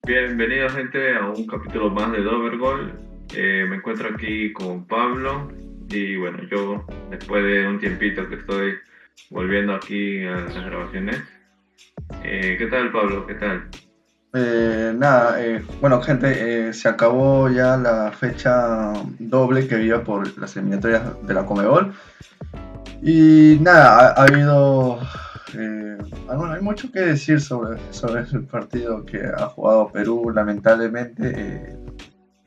Bienvenido gente a un capítulo más de Dovergol. Me encuentro aquí con Pablo y bueno, yo después de un tiempito que estoy volviendo aquí a las grabaciones. ¿Qué tal Pablo? ¿Qué tal? Bueno, gente, se acabó ya la fecha doble que había por las eliminatorias de la Comebol. Y nada, ha habido. Bueno, hay mucho que decir sobre el partido que ha jugado Perú. Lamentablemente,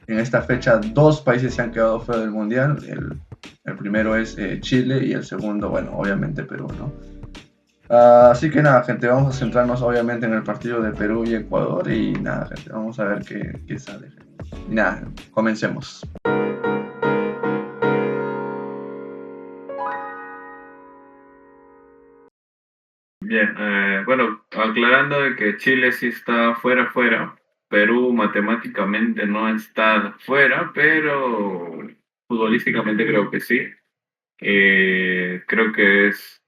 en esta fecha, dos países se han quedado fuera del mundial. El primero es Chile y el segundo, bueno, obviamente Perú, ¿no? Así que nada, gente, vamos a centrarnos obviamente en el partido de Perú y Ecuador y nada, gente, vamos a ver qué sale. Y nada, comencemos. Bien, bueno, aclarando de que Chile sí está fuera, Perú matemáticamente no está fuera, pero futbolísticamente creo que sí. Creo que es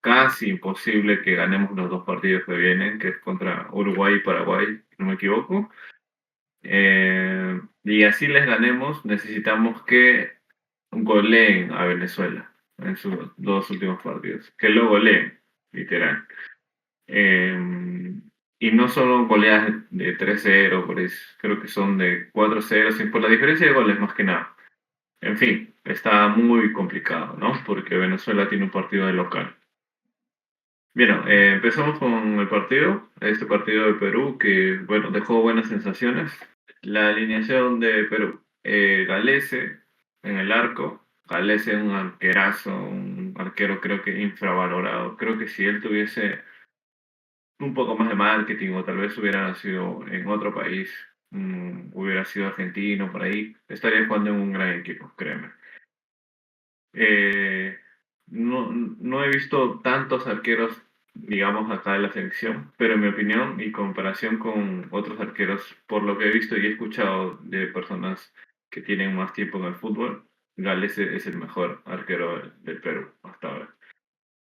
casi imposible que ganemos los dos partidos que vienen, que es contra Uruguay y Paraguay, si no me equivoco. Y así les ganemos, necesitamos que goleen a Venezuela en sus dos últimos partidos, que lo goleen, literal. Eh, y no solo goleadas de 3-0, creo que son de 4-0, por la diferencia de goles más que nada. En fin, está muy complicado, ¿no? Porque Venezuela tiene un partido de local. Bien, empezamos con el partido, este partido de Perú que, bueno, dejó buenas sensaciones. La alineación de Perú, Galese en el arco, Galese es un arquerazo, un arquero creo que infravalorado. Creo que si él tuviese un poco más de marketing o tal vez hubiera nacido en otro país, hubiera sido argentino por ahí, estaría jugando en un gran equipo, créeme. Eh, no he visto tantos arqueros, digamos, acá en la selección, pero en mi opinión y comparación con otros arqueros, por lo que he visto y he escuchado de personas que tienen más tiempo en el fútbol, Gales es el mejor arquero del Perú hasta ahora.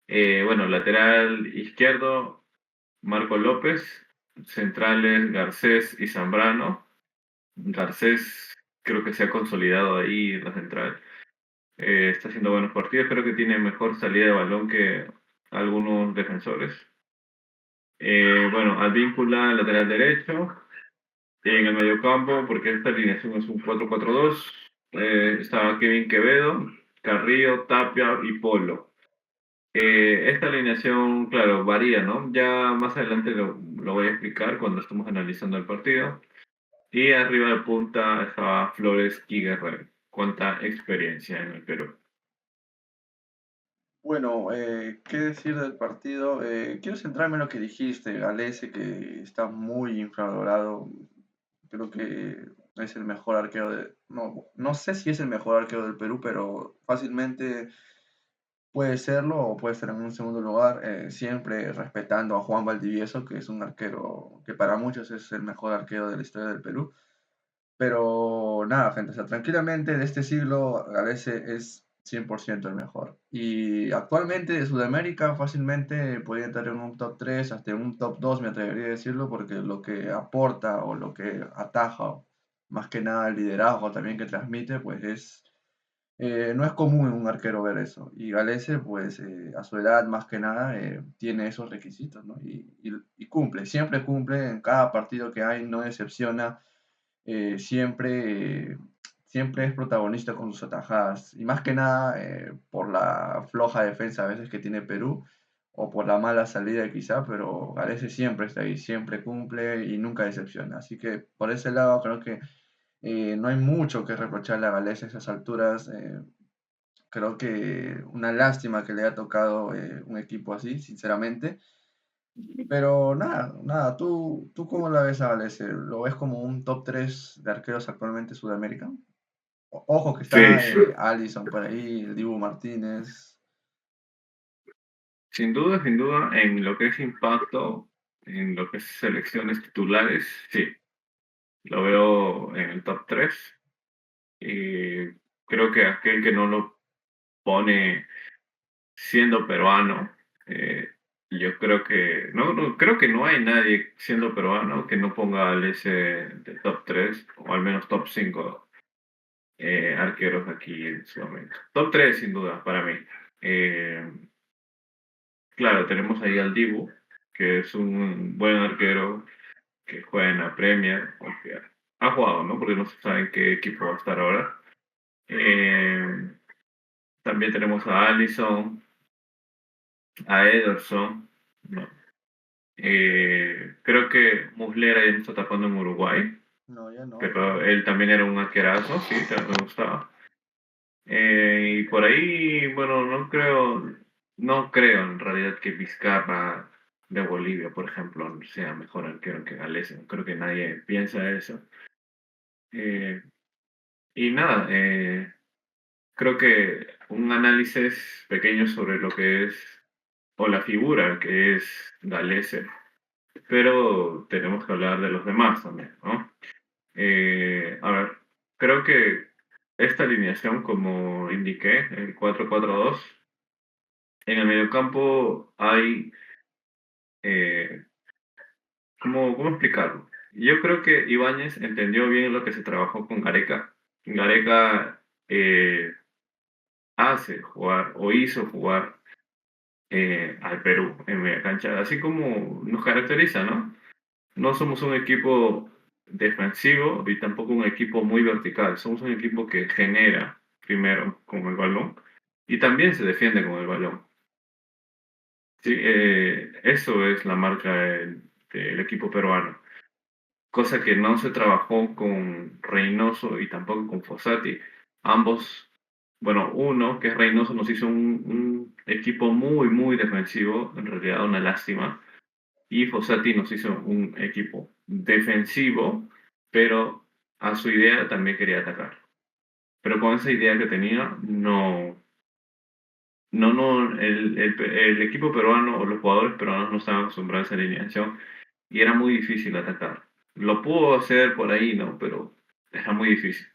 Bueno, lateral izquierdo, Marco López, centrales Garcés y Zambrano. Garcés creo que se ha consolidado ahí en la central, está haciendo buenos partidos, creo que tiene mejor salida de balón que algunos defensores. Bueno, Advíncula, lateral derecho, en el mediocampo, porque esta alineación es un 4-4-2, estaba Kevin Quevedo, Carrillo, Tapia y Polo. Esta alineación, claro, varía, ¿no? Ya más adelante lo voy a explicar cuando estemos analizando el partido. Y arriba de punta estaba Flores y Guerrero. Cuánta experiencia en el Perú. Bueno, ¿qué decir del partido? Quiero centrarme en lo que dijiste, Galese, que está muy infravalorado. Creo que es el mejor arquero de. No, no sé si es el mejor arquero del Perú, pero fácilmente puede serlo o puede estar en un segundo lugar, siempre respetando a Juan Valdivieso, que es un arquero que para muchos es el mejor arquero de la historia del Perú. Pero nada, gente, o sea, tranquilamente de este siglo Galese es 100% el mejor. Y actualmente de Sudamérica fácilmente podría entrar en un top 3 hasta en un top 2 me atrevería a decirlo, porque lo que aporta o lo que ataja, más que nada el liderazgo también que transmite, pues no es común en un arquero ver eso. Y Galese, pues a su edad más que nada, tiene esos requisitos, ¿no? Y cumple, siempre cumple en cada partido que hay, no decepciona, siempre, siempre es protagonista con sus atajadas. Y más que nada por la floja defensa a veces que tiene Perú, o por la mala salida quizá, pero Galese siempre está ahí, siempre cumple y nunca decepciona. Así que por ese lado creo que no hay mucho que reprocharle a Galese a esas alturas. Creo que una lástima que le haya tocado un equipo así, sinceramente. Pero nada, nada, ¿tú cómo la ves a Galese? ¿Lo ves como un top 3 de arqueros actualmente en Sudamérica? Ojo que Sí, está Alisson por ahí, el Dibu Martínez. sin duda, en lo que es impacto, en lo que es selecciones titulares, sí, lo veo en el top 3. Y creo que aquel que no lo pone siendo peruano, Yo creo que creo que no hay nadie siendo peruano que no ponga al ese de top 3 o al menos top 5 arqueros aquí en Sudamérica. Top 3 sin duda para mí. Eh, claro, tenemos ahí al Dibu, que es un buen arquero que juega en la Premier, o que ha jugado, ¿no? Porque no se sabe en qué equipo va a estar ahora. Eh, también tenemos a Alisson, a Ederson, ¿no? Creo que Muslera ya no está tapando en Uruguay, No, ya no. pero él también era un arquerazo, sí, también me gustaba. Y por ahí, bueno, no creo en realidad que Vizcarra de Bolivia, por ejemplo, sea mejor arquero que Gales. No creo que nadie piensa eso. Eh, y nada, creo que un análisis pequeño sobre lo que es, o la figura que es Galese, pero tenemos que hablar de los demás también, ¿no? A ver, creo que esta alineación, como indiqué, el 4-4-2, en el mediocampo hay, eh, ¿cómo explicarlo? Yo creo que Ibáñez entendió bien lo que se trabajó con Gareca. Gareca hace jugar o hizo jugar al Perú en media cancha, así como nos caracteriza, ¿no? No somos un equipo defensivo y tampoco un equipo muy vertical. Somos un equipo que genera primero con el balón y también se defiende con el balón. Sí, eso es la marca del equipo peruano, cosa que no se trabajó con Reynoso y tampoco con Fossati. Ambos, bueno, uno que es Reynoso nos hizo un equipo muy, muy defensivo, en realidad una lástima, y Fossati nos hizo un equipo defensivo, pero a su idea también quería atacar. Pero con esa idea que tenía, el equipo peruano o los jugadores peruanos no estaban acostumbrados a esa alineación y era muy difícil atacar. Lo pudo hacer por ahí, ¿no? Pero era muy difícil.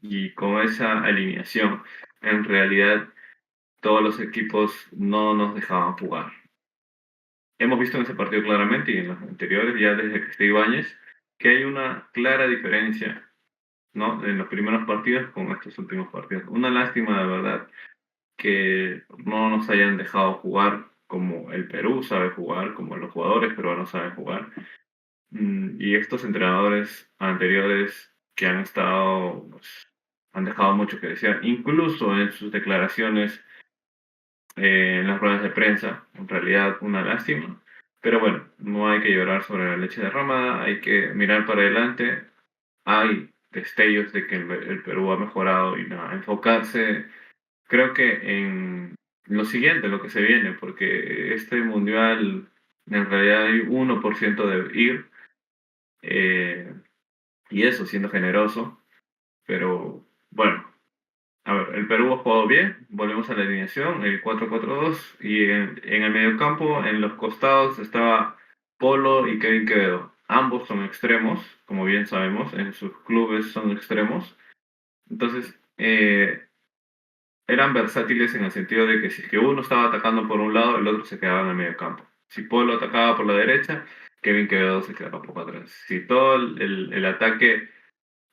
Y con esa alineación, en realidad, todos los equipos no nos dejaban jugar. Hemos visto en ese partido claramente y en los anteriores, ya desde que está Ibáñez, que hay una clara diferencia, ¿no? En los primeros partidos con estos últimos partidos. Una lástima, de verdad, que no nos hayan dejado jugar como el Perú sabe jugar, como los jugadores peruanos saben jugar. Y estos entrenadores anteriores que han estado, pues, han dejado mucho que desear, incluso en sus declaraciones en las ruedas de prensa, en realidad una lástima. Pero bueno, no hay que llorar sobre la leche derramada, hay que mirar para adelante. Hay destellos de que el Perú ha mejorado y nada, enfocarse, creo que en lo siguiente, lo que se viene, porque este mundial en realidad hay 1% de ir, eh, y eso siendo generoso, pero bueno, a ver, el Perú ha jugado bien, volvemos a la alineación, el 4-4-2, y en el mediocampo, en los costados, estaba Polo y Kevin Quevedo. Ambos son extremos, como bien sabemos, en sus clubes son extremos. Entonces, eran versátiles en el sentido de que si es que uno estaba atacando por un lado, el otro se quedaba en el mediocampo. Si Polo atacaba por la derecha, Kevin Quevedo se quedaba un poco atrás. Si todo el ataque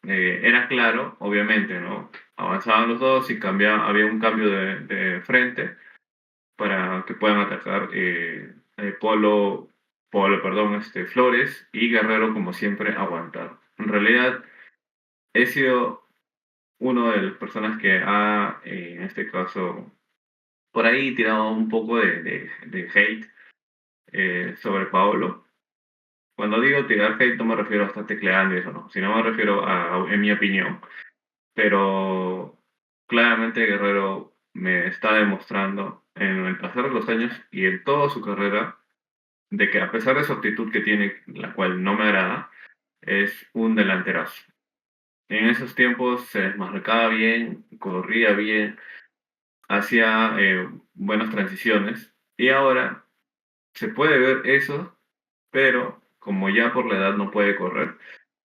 era claro, obviamente, ¿no? Avanzaban los dos y había un cambio de frente para que puedan atacar Polo, Flores y Guerrero, como siempre, aguantar. En realidad, he sido uno de las personas que ha, en este caso, por ahí tirado un poco de hate sobre Paolo. Cuando digo tirar hate no me refiero a estar tecleando y eso, no, sino me refiero en mi opinión, pero claramente Guerrero me está demostrando en el pasar de los años y en toda su carrera de que a pesar de su actitud que tiene, la cual no me agrada, es un delanterazo. En esos tiempos se desmarcaba bien, corría bien, hacía buenas transiciones y ahora se puede ver eso, pero como ya por la edad no puede correr,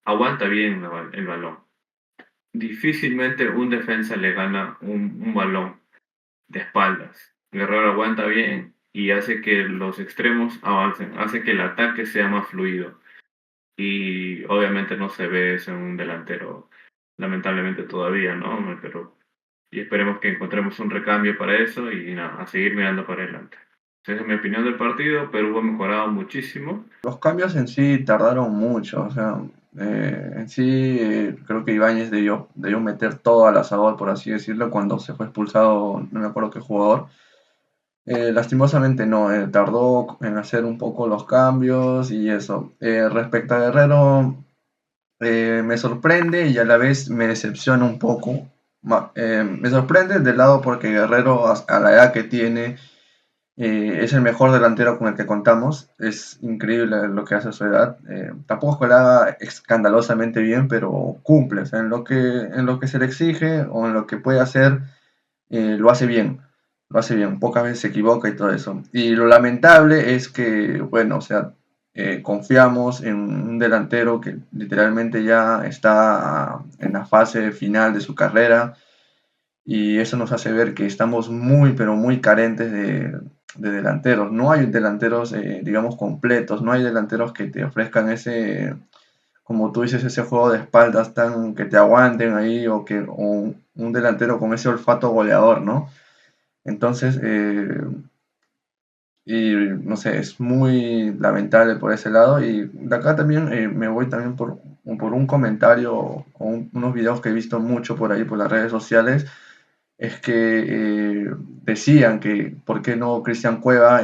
aguanta bien el balón. Difícilmente un defensa le gana un balón de espaldas. Guerrero aguanta bien y hace que los extremos avancen, hace que el ataque sea más fluido. Y obviamente no se ve eso en un delantero, lamentablemente todavía, ¿no? Pero y esperemos que encontremos un recambio para eso y nada, a seguir mirando para adelante. Esa es mi opinión del partido. Perú ha mejorado muchísimo. Los cambios en sí tardaron mucho, o sea, en sí creo que Ibáñez debió meter todo al asador, por así decirlo, cuando se fue expulsado, no me acuerdo qué jugador. Lastimosamente no, tardó en hacer un poco los cambios y eso. Respecto a Guerrero, me sorprende y a la vez me decepciona un poco. Me sorprende del lado porque Guerrero, a la edad que tiene, es el mejor delantero con el que contamos. Es increíble lo que hace a su edad. Tampoco es que lo haga escandalosamente bien, pero cumple. O sea, en lo que se le exige o en lo que puede hacer, lo hace bien. Lo hace bien. Pocas veces se equivoca y todo eso. Y lo lamentable es que, bueno, o sea, confiamos en un delantero que literalmente ya está en la fase final de su carrera y eso nos hace ver que estamos muy, pero muy carentes de delanteros. No hay delanteros, digamos, completos, no hay delanteros que te ofrezcan ese, como tú dices, ese juego de espaldas tan que te aguanten ahí o un delantero con ese olfato goleador, ¿no? Entonces, y no sé, es muy lamentable por ese lado. Y de acá también me voy también por un comentario o unos videos que he visto mucho por ahí por las redes sociales es que decían que por qué no Cristian Cueva,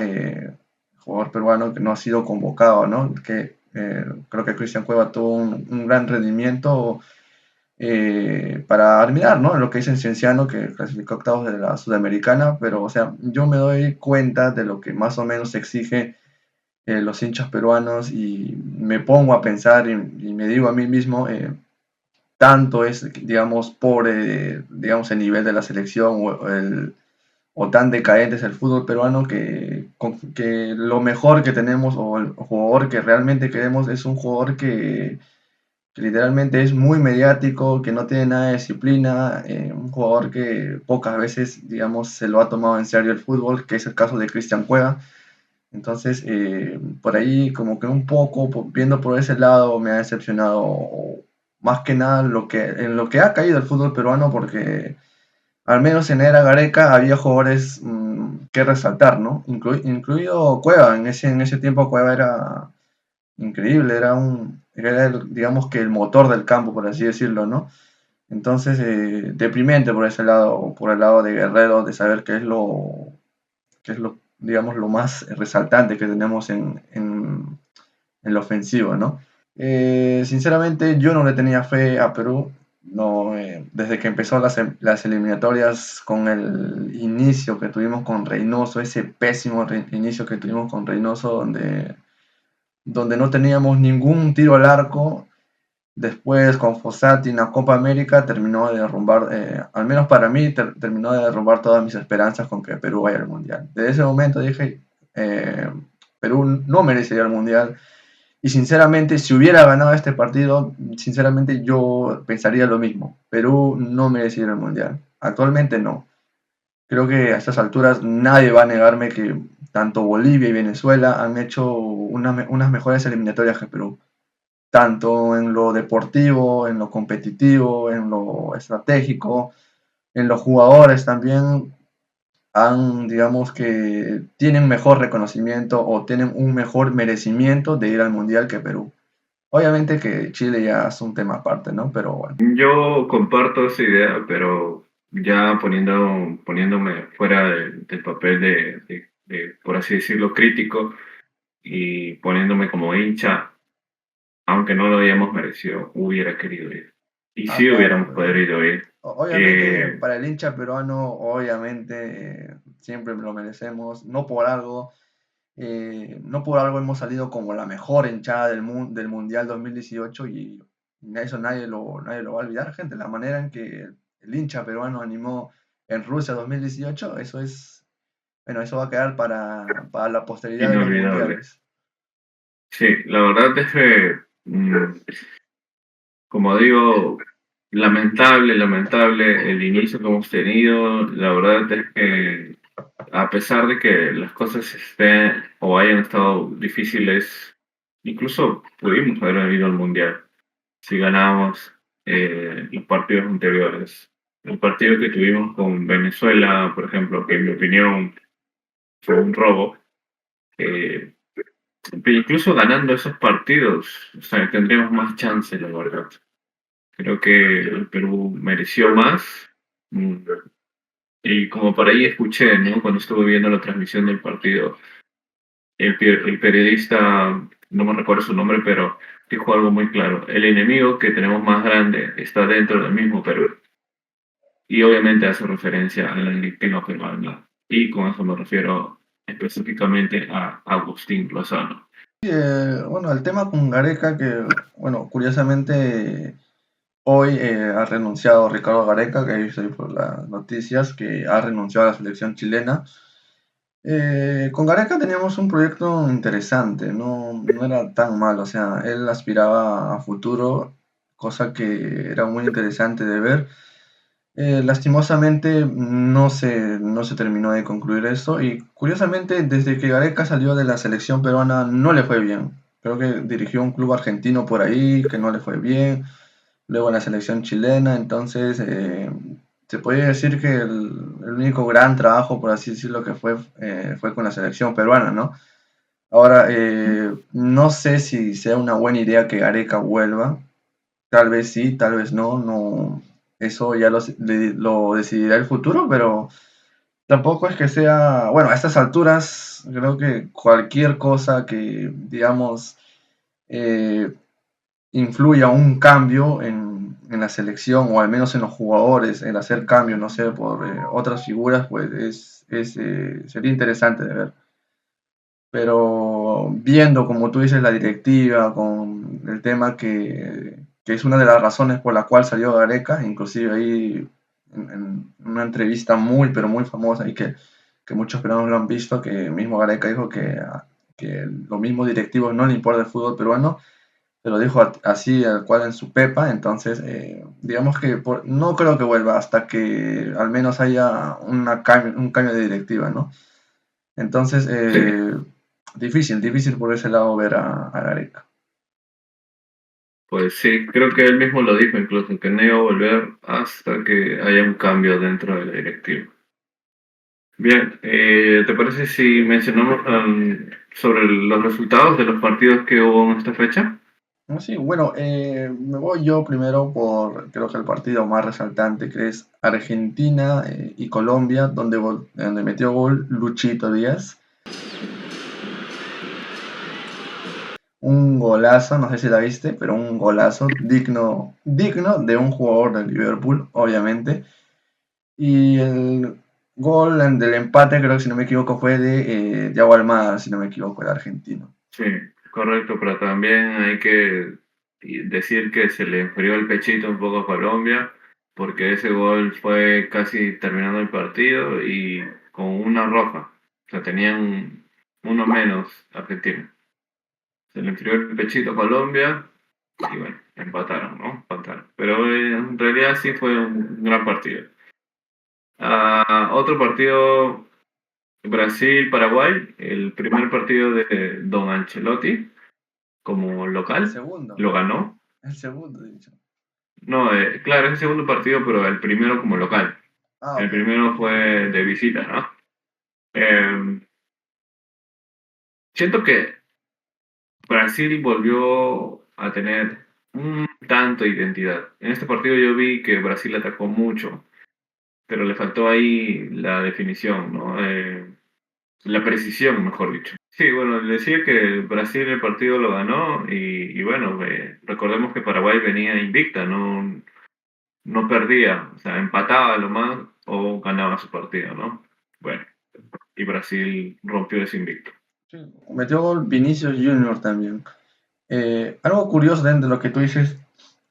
jugador peruano que no ha sido convocado, ¿no? Que creo que Cristian Cueva tuvo un gran rendimiento para admirar, ¿no? En lo que dice Cienciano, que clasificó octavos de la Sudamericana, pero, o sea, yo me doy cuenta de lo que más o menos exige los hinchas peruanos y me pongo a pensar y me digo a mí mismo, tanto es, digamos, pobre, digamos, el nivel de la selección o tan decadente es el fútbol peruano que lo mejor que tenemos o el jugador que realmente queremos es un jugador que literalmente es muy mediático, que no tiene nada de disciplina, un jugador que pocas veces, digamos, se lo ha tomado en serio el fútbol, que es el caso de Cristian Cueva. Entonces, por ahí como que un poco, viendo por ese lado, me ha decepcionado más que nada en lo que ha caído el fútbol peruano, porque al menos en era Gareca había jugadores que resaltar, ¿no? Incluido Cueva, en ese tiempo Cueva era increíble, digamos que el motor del campo, por así decirlo, ¿no? Entonces, deprimente por ese lado, por el lado de Guerrero, de saber qué es lo, digamos, lo más resaltante que tenemos en lo ofensivo, ¿no? Sinceramente, yo no le tenía fe a Perú. No, desde que empezó las eliminatorias con el inicio que tuvimos con Reynoso, ese pésimo inicio que tuvimos con Reynoso, donde no teníamos ningún tiro al arco. Después con Fossati en la Copa América terminó de derrumbar, al menos para mí, terminó de derrumbar todas mis esperanzas con que Perú vaya al Mundial. Desde ese momento dije, Perú no merecería el Mundial. Y sinceramente, si hubiera ganado este partido, sinceramente yo pensaría lo mismo. Perú no merecería el Mundial. Actualmente no. Creo que a estas alturas nadie va a negarme que tanto Bolivia y Venezuela han hecho unas mejores eliminatorias que Perú, tanto en lo deportivo, en lo competitivo, en lo estratégico, en los jugadores también digamos que tienen mejor reconocimiento o tienen un mejor merecimiento de ir al Mundial que Perú. Obviamente que Chile ya es un tema aparte, ¿no? Pero bueno. Yo comparto esa idea, pero ya poniéndome fuera del papel por así decirlo, crítico y poniéndome como hincha, aunque no lo hayamos merecido, hubiera querido ir. Y Ah, sí claro, hubiéramos pues. podido ir. Obviamente, Eh, para el hincha peruano, obviamente, siempre lo merecemos, no por algo hemos salido como la mejor hinchada del Mundial 2018 y eso nadie lo va a olvidar, gente. La manera en que el hincha peruano animó en Rusia 2018, bueno, eso va a quedar para la posteridad de los inolvidable. mundiales. Sí, la verdad es que, como digo, lamentable el inicio que hemos tenido. La verdad es que a pesar de que las cosas estén o hayan estado difíciles, incluso pudimos haber ido al Mundial si ganábamos los partidos anteriores. El partido que tuvimos con Venezuela, por ejemplo, que en mi opinión fue un robo, eh, pero incluso ganando esos partidos, o sea, tendríamos más chance, la verdad. Creo que el Perú mereció más. Mm, Y como por ahí escuché, ¿no? Cuando estuve viendo la transmisión del partido, el periodista, no me recuerdo su nombre, pero dijo algo muy claro. El enemigo que tenemos más grande está dentro del mismo Perú. Y obviamente hace referencia a la directiva peruana. Y con eso me refiero específicamente a Agustín Lozano. Bueno, el tema con Gareca, que, bueno, curiosamente hoy ha renunciado Ricardo Gareca, que he visto ahí por las noticias, que ha renunciado a la selección chilena. Con Gareca teníamos un proyecto interesante, no era tan mal, o sea, él aspiraba a futuro, cosa que era muy interesante de ver. Lastimosamente no se terminó de concluir eso y curiosamente desde que Gareca salió de la selección peruana no le fue bien. Creo que dirigió un club argentino por ahí que no le fue bien, luego en la selección chilena, entonces se podría decir que el único gran trabajo, por así decirlo, que fue con la selección peruana, ¿no? Ahora, no sé si sea una buena idea que Gareca vuelva, tal vez sí, tal vez no, eso ya lo decidirá el futuro, pero tampoco es que sea, bueno, a estas alturas creo que cualquier cosa que, digamos, eh, influya un cambio en la selección o al menos en los jugadores, en hacer cambios, no sé, por otras figuras, pues sería interesante de ver. Pero viendo, como tú dices, la directiva, con el tema que es una de las razones por la cual salió Gareca, inclusive ahí en una entrevista muy, pero muy famosa y que muchos peruanos lo han visto, que mismo Gareca dijo que los mismos directivos no le importa el fútbol peruano, pero dijo así, al cual en su pepa, entonces digamos que no creo que vuelva hasta que al menos haya un cambio de directiva, ¿no? Entonces, Sí, difícil por ese lado ver a Gareca. pues sí, creo que él mismo lo dijo incluso, que no iba a volver hasta que haya un cambio dentro de la directiva. Bien, ¿te parece si mencionamos sobre los resultados de los partidos que hubo en esta fecha? No, sí, bueno, me voy yo primero por creo que el partido más resaltante que es Argentina y Colombia, donde metió gol Luchito Díaz. Un golazo, no sé si la viste, pero un golazo digno de un jugador del Liverpool, obviamente. Y el gol del empate, creo que si no me equivoco, fue de Thiago Almada, si no me equivoco, el argentino. Sí, correcto, pero también hay que decir que se le enfrió el pechito un poco a Colombia, porque ese gol fue casi terminando el partido y con una roja. O sea, tenían uno menos Argentina. Se le enfrió el pechito a Colombia y bueno, empataron, ¿no? Empataron. Pero en realidad sí fue un gran partido. Otro partido, Brasil-Paraguay, el primer partido de Don Ancelotti como El local, segundo, lo ganó. el segundo, dicho. No, claro, es el segundo partido, pero el primero como local. Ah, El ok. primero fue de visita, ¿no? Eh, Siento que Brasil volvió a tener un tanto de identidad. En este partido yo vi que Brasil atacó mucho, pero le faltó ahí la definición, ¿no? La precisión, mejor dicho. Sí, bueno, le decía que Brasil el partido lo ganó y bueno, recordemos que Paraguay venía invicta, no perdía, o sea, empataba lo más o ganaba su partido, ¿no? Bueno, y Brasil rompió ese invicto. Sí, metió gol Vinicius Junior también. Algo curioso de lo que tú dices,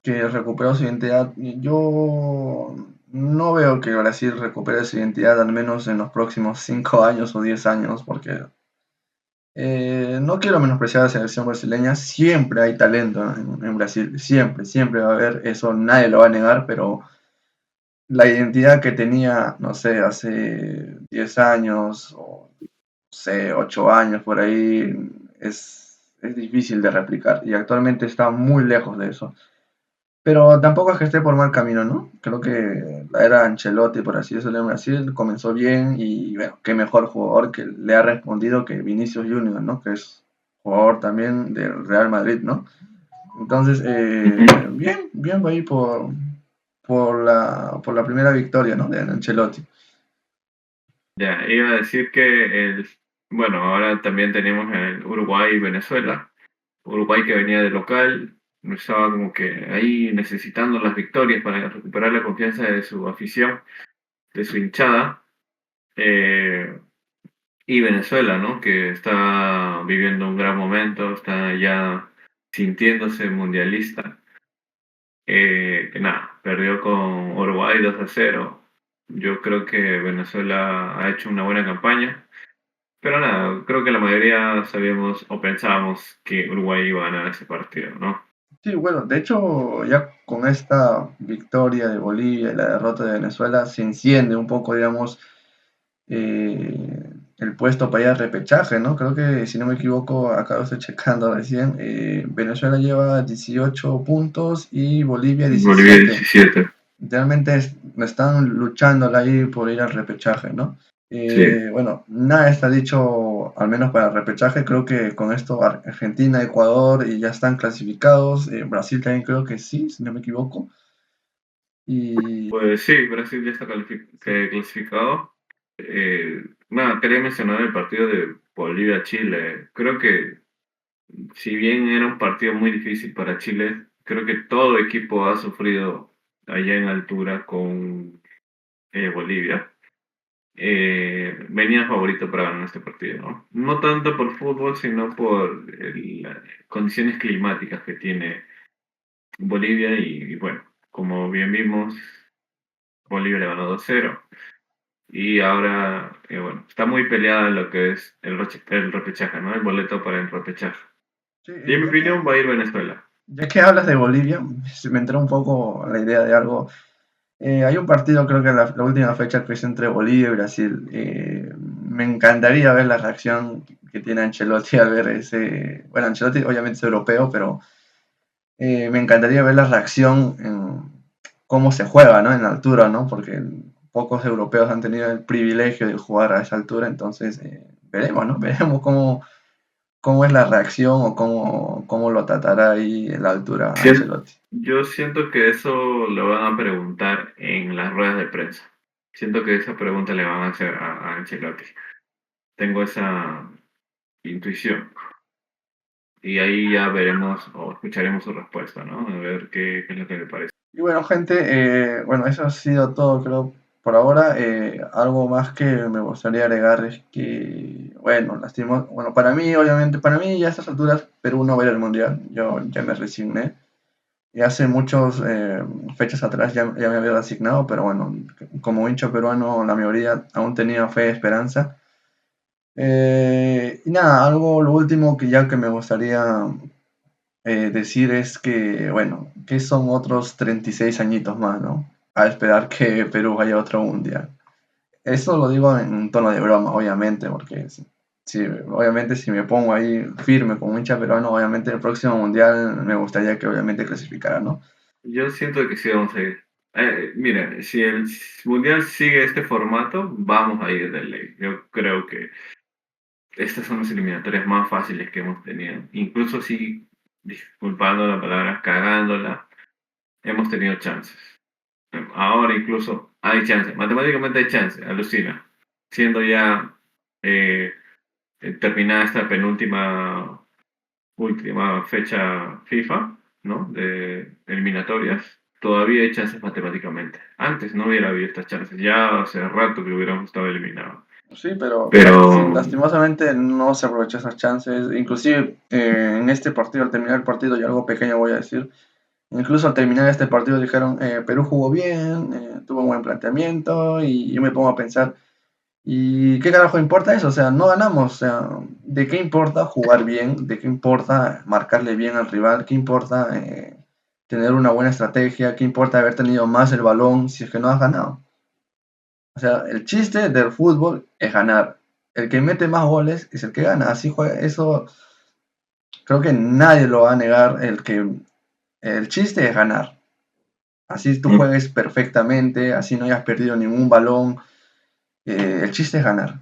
que recuperó su identidad. Yo no veo que Brasil recupere su identidad al menos en los próximos 5 años o 10 años, porque no quiero menospreciar a la selección brasileña. Siempre hay talento en Brasil, siempre va a haber, eso nadie lo va a negar, pero la identidad que tenía, no sé, hace 10 años o, no sé, 8 años por ahí, es difícil de replicar y actualmente está muy lejos de eso. Pero tampoco es que esté por mal camino, ¿no? Creo que la era Ancelotti, por así decirlo, en Brasil comenzó bien y bueno, qué mejor jugador que le ha respondido que Vinicius Junior, ¿no? Que es jugador también del Real Madrid, ¿no? Entonces, Ujú. bien, bien va ahí por la primera victoria, ¿no? De Ancelotti. Ya, iba a decir que bueno, ahora también tenemos el Uruguay y Venezuela. Uruguay que venía de local, estaba como que ahí necesitando las victorias para recuperar la confianza de su afición, de su hinchada. Eh, y Venezuela, ¿no? Que está viviendo un gran momento, está ya sintiéndose mundialista. Que nada, perdió con Uruguay 2-0. Yo creo que Venezuela ha hecho una buena campaña. Pero nada, creo que la mayoría sabíamos o pensábamos que Uruguay iba a ganar ese partido, ¿no? Sí, bueno, de hecho, ya con esta victoria de Bolivia y la derrota de Venezuela, se enciende un poco, digamos, el puesto para ir al repechaje, ¿no? Creo que, si no me equivoco, acá lo estoy checando recién, Venezuela lleva 18 puntos y Bolivia Bolivia 17. 17. Realmente están luchando ahí por ir al repechaje, ¿no? Sí, Bueno, nada está dicho, al menos para el repechaje. Creo que con esto Argentina, Ecuador y ya están clasificados. Brasil también creo que sí, si no me equivoco. Y pues sí, Brasil ya está clasificado. Nada, quería mencionar el partido de Bolivia-Chile. Creo que si bien era un partido muy difícil para Chile, creo que todo equipo ha sufrido allá en altura con Bolivia. Venía favorito para ganar este partido, ¿no? No tanto por fútbol, sino por las condiciones climáticas que tiene Bolivia y bueno, como bien vimos, Bolivia le ganó 2-0 y ahora, bueno, está muy peleada lo que es el repechaje, ¿no? El boleto para el repechaje. sí, Y en mi opinión va a ir Venezuela. ya que hablas de Bolivia, se me entró un poco la idea de algo. Hay un partido, creo que la última fecha que es entre Bolivia y Brasil. Me encantaría ver la reacción que tiene Ancelotti al ver ese. Bueno, Ancelotti obviamente es europeo, pero me encantaría ver la reacción en cómo se juega, ¿no? En la altura, ¿no? Porque pocos europeos han tenido el privilegio de jugar a esa altura, entonces veremos, ¿no? Veremos cómo es la reacción o cómo lo tratará ahí en la altura Sien- Ancelotti. yo siento que eso lo van a preguntar en las ruedas de prensa. Siento que esa pregunta le van a hacer a Ancelotti. Tengo esa intuición. Y ahí ya veremos o escucharemos su respuesta, ¿no? A ver qué es lo que le parece. Y bueno, gente, bueno, eso ha sido todo, creo, por ahora. Algo más que me gustaría agregar es que, bueno, bueno, para mí, obviamente, para mí ya a estas alturas Perú no va a ir al Mundial. Yo ya me resigné. Y hace muchas fechas atrás ya me había resignado, pero bueno, como hincha peruano, la mayoría aún tenía fe y esperanza. Y nada, lo último que ya que me gustaría decir es que, bueno, que son otros 36 añitos más, ¿no? A esperar que Perú vaya a otro mundial. Eso lo digo en un tono de broma, obviamente, porque obviamente si me pongo ahí firme como hincha peruano, obviamente el próximo mundial me gustaría que obviamente clasificara, ¿no? Yo siento que sí vamos a ir. Mira, si el Mundial sigue este formato, vamos a ir de ley. Yo creo que estas son las eliminatorias más fáciles que hemos tenido. Incluso si, disculpando la palabra, cagándola, hemos tenido chances. Ahora incluso hay chances. Matemáticamente hay chances, alucina. Siendo ya eh, terminada esta penúltima última fecha FIFA, ¿no? De eliminatorias, todavía hay chances matemáticamente. Antes no hubiera habido estas chances, ya hace rato que hubiéramos estado eliminados. Sí, pero Pero lastimosamente no se aprovechó esas chances. Inclusive en este partido, al terminar el partido, y algo pequeño voy a decir, incluso al terminar este partido dijeron, Perú jugó bien, tuvo un buen planteamiento, y yo me pongo a pensar, ¿y qué carajo importa eso? O sea, no ganamos, o sea, ¿de qué importa jugar bien? ¿De qué importa marcarle bien al rival? ¿Qué importa tener una buena estrategia, qué importa haber tenido más el balón si es que no has ganado. O sea, el chiste del fútbol es ganar. El que mete más goles es el que gana. Así juega, eso creo que nadie lo va a negar. El chiste es ganar. Así tú Mm. juegues perfectamente, así no hayas perdido ningún balón. El chiste es ganar.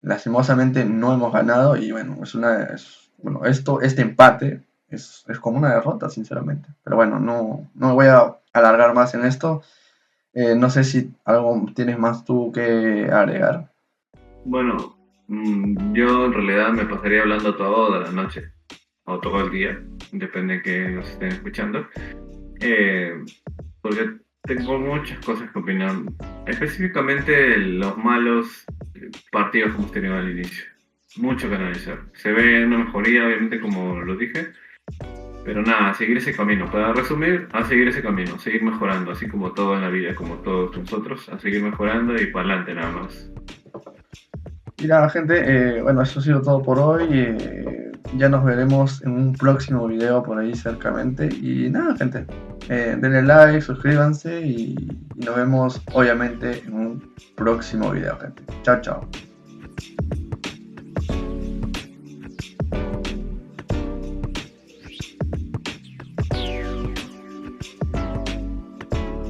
Lastimosamente no hemos ganado y bueno, bueno, este empate es como una derrota, sinceramente. Pero bueno, no me voy a alargar más en esto. No sé si algo tienes más tú que agregar. Bueno, yo en realidad me pasaría hablando toda la noche o todo el día, depende de que nos estén escuchando, eh, porque tengo muchas cosas que opinar, específicamente los malos partidos que hemos tenido al inicio. Mucho que analizar. Se ve una mejoría, obviamente, como lo dije, pero nada, a seguir ese camino. Para resumir, a seguir ese camino, seguir mejorando, así como todo en la vida, como todos nosotros, a seguir mejorando y para adelante nada más. Y nada, gente, bueno, eso ha sido todo por hoy. Ya nos veremos en un próximo video por ahí cercamente. Y nada, gente, denle like, suscríbanse y nos vemos obviamente en un próximo video, gente. Chao, chao.